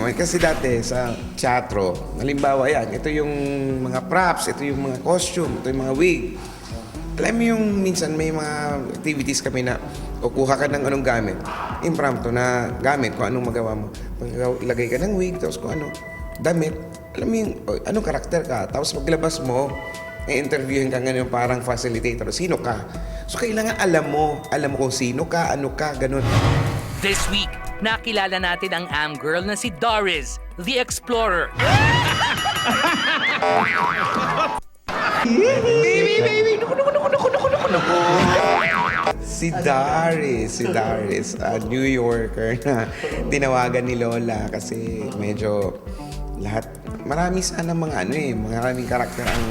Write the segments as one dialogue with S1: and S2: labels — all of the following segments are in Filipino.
S1: naman. Kasi dati sa teatro, halimbawa yan, ito yung mga props, ito yung mga costume, ito yung mga wig. Alam mo yung minsan may mga activities kami na kukuha ka ng anong gamit, impromptu na gamit, kung anong magawa mo. Ilagay ka ng wig, tapos kung ano, damit. Alam mo yung anong karakter ka, tapos maglabas mo, i-interviewin ka ngayon parang facilitator, sino ka? So kailangan alam mo kung sino ka, ano ka, ganun.
S2: This week, nakilala natin ang am girl na si Doris, the Explorer.
S1: Baby! Naku. Si Doris, New Yorker na tinawagan ni Lola kasi medyo lahat, marami sana maraming karakter ang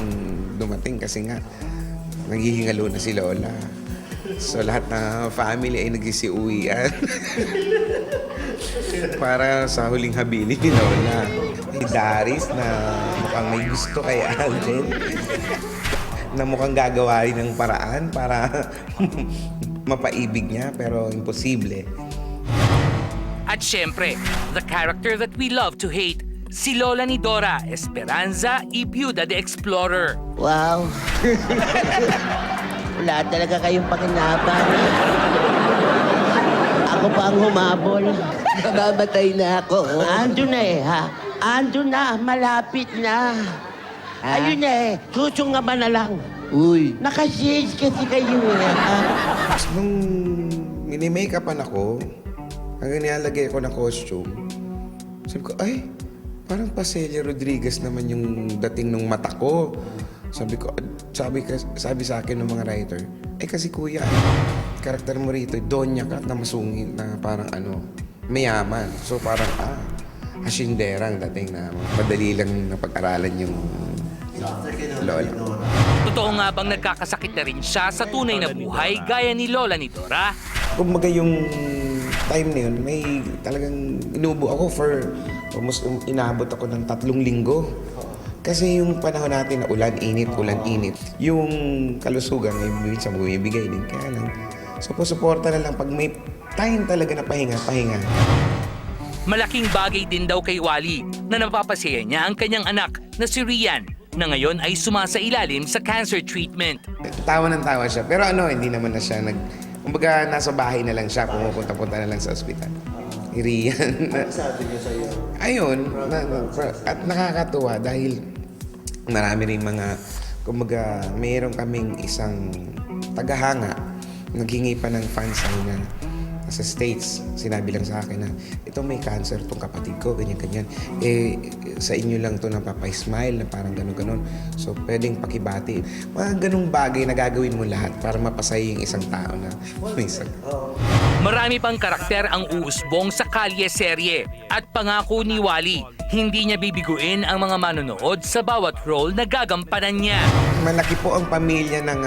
S1: dumating kasi nga naghihingalo na si Lola. So lahat na family ay nagsisiuwian para sa huling habili ni Lola. Si Doris na mukhang may gusto kay Alden na mukhang gagawa rin ng paraan para mapaibig niya pero imposible.
S2: At syempre, the character that we love to hate, si Lola ni Dora, Esperanza y Byuda the Explorer.
S3: Wow. Wala talaga kayong pakinabang. Ako pa ang humabol. Namamatay na ako. Ando na ha? Ando na, malapit na. Ayun na susungaban na lang. Uy. Naka-shades kasi kayo
S1: Nung mini-makeupan ako, hanggang nilalagay ako ng costume, sabi ko, ay, parang pa Celia Rodriguez naman yung dating ng mata ko. Sabi sa akin ng mga writer, kasi kuya, karakter mo rito, donya ka na masungit na parang mayaman. So parang, asinderang dating na madali lang na pag-aralan yung Lola.
S2: Totoo nga bang nagkakasakit na rin siya sa tunay na buhay gaya ni Lola ni Dora?
S1: Kumbaga yung time na yun, may talagang inubo ako for almost inabot ako ng 3 linggo. Kasi yung panahon natin na ulan-init. Yung kalusugan, may minsan bumibigay din. Kaya lang, suporta na lang pag may time talaga na pahinga.
S2: Malaking bagay din daw kay Wally na napapasaya niya ang kanyang anak na si Rian na ngayon ay sumasailalim sa cancer treatment.
S1: Tawa ng tawa siya. Pero hindi naman na siya kumbaga nasa bahay na lang siya, pumupunta-punta na lang sa ospital. Rian.
S4: Sabi niya sa'yo?
S1: Ayun, at nakakatuwa dahil marami rin kumbaga mayroon kaming isang tagahanga, naghingi pa ng fan sign na sa States, sinabi lang sa akin na ito may cancer tong kapatid ko, ganyan. Sa inyo lang to napapa-smile na parang ganun. So, pwedeng pakibati. Mga ganung bagay na gagawin mo lahat para mapasaya yung isang tao na may sakit.
S2: Marami pang karakter ang uusbong sa Kalye serye at pangako ni Wally, hindi niya bibiguin ang mga manonood sa bawat role na gagampanan niya.
S1: Malaki po ang pamilya ng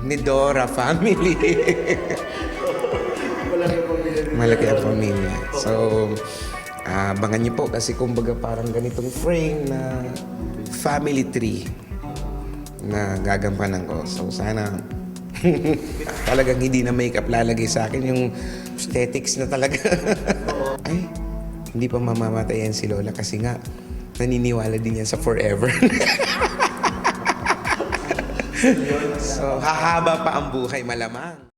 S1: ni Dora family. Malaki ang pamilya. So, abangan niyo po kasi kumbaga parang ganitong frame na family tree na gagampanan ko. So, sana talagang hindi na makeup lalagay sa akin. Yung aesthetics na talaga. Ay, hindi pa mamamatayan si Lola kasi nga naniniwala din yan sa forever. So, hahaba pa ang buhay malamang.